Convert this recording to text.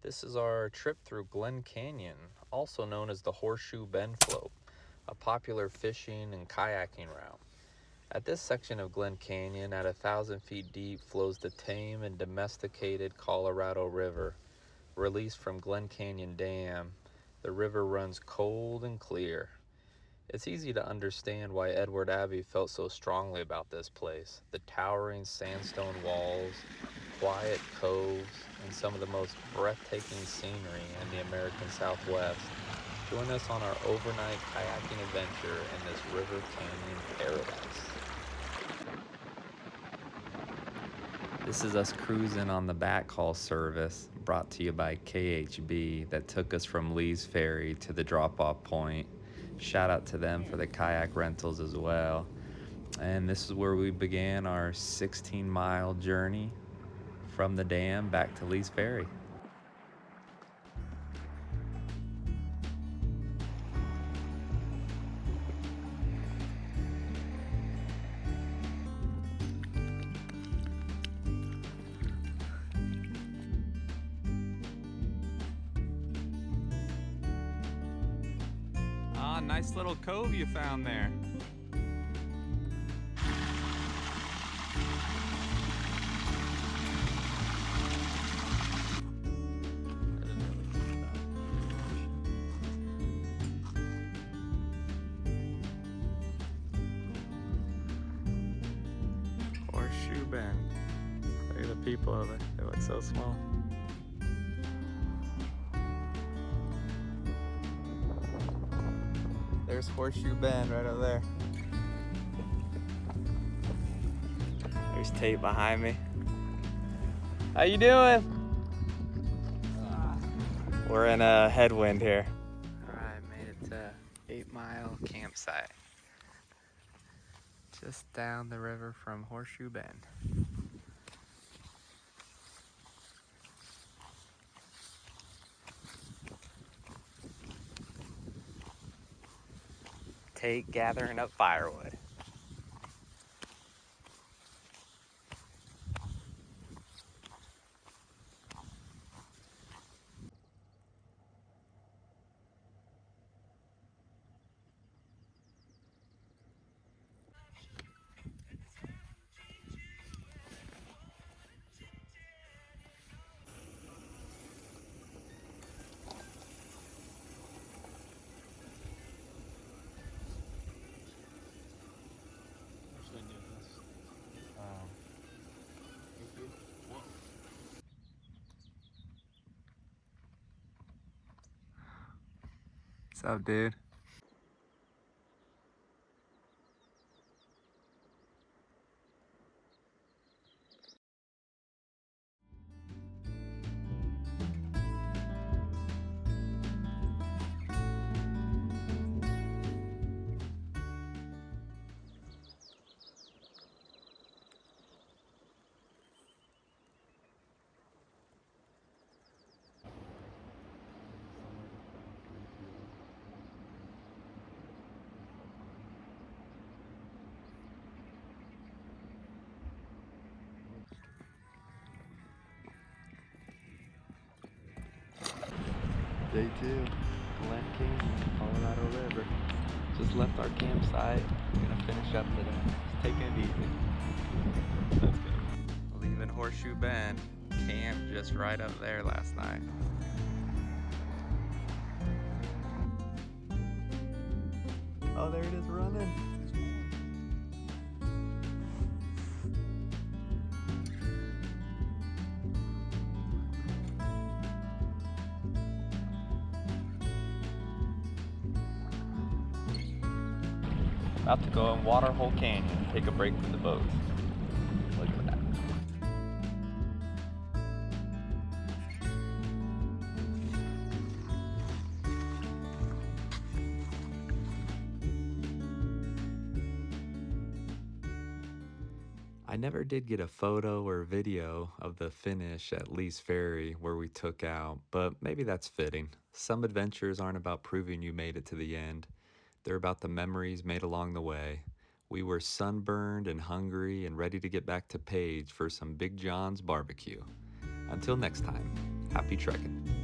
This is our trip through Glen Canyon, also known as the Horseshoe Bend float, a popular fishing and kayaking route. At this section of Glen Canyon, at 1,000 feet deep, flows the tame and domesticated Colorado River. Released from Glen Canyon Dam, the river runs cold and clear. It's easy to understand why Edward Abbey felt so strongly about this place. The towering sandstone walls, quiet coves, and some of the most breathtaking scenery in the American Southwest. Join us on our overnight kayaking adventure in this river canyon paradise. This is us cruising on the backhaul service brought to you by KHB that took us from Lees Ferry to the drop-off point. Shout out to them for the kayak rentals as well. And this is where we began our 16-mile journey from the dam back to Lees Ferry. Ah, nice little cove you found there. Horseshoe Bend. Look at the people over there. They look so small. There's Horseshoe Bend right over there. There's Tate behind me. How you doing? We're in a headwind here. Alright, made it to 8 Mile campsite. Just down the river from Horseshoe Bend. Tate gathering up firewood. What's up, dude? Day 2, Glen Canyon, Colorado River. Just left our campsite. We're gonna finish up today. Just taking it easy. That's good. Leaving Horseshoe Bend. Camp just right up there last night. Oh, there it is running. About to go in Waterhole Canyon, take a break from the boats. Look at that. I never did get a photo or video of the finish at Lees Ferry where we took out, but maybe that's fitting. Some adventures aren't about proving you made it to the end. They're about the memories made along the way. We were sunburned and hungry and ready to get back to Page for some Big John's barbecue. Until next time. Happy trekking.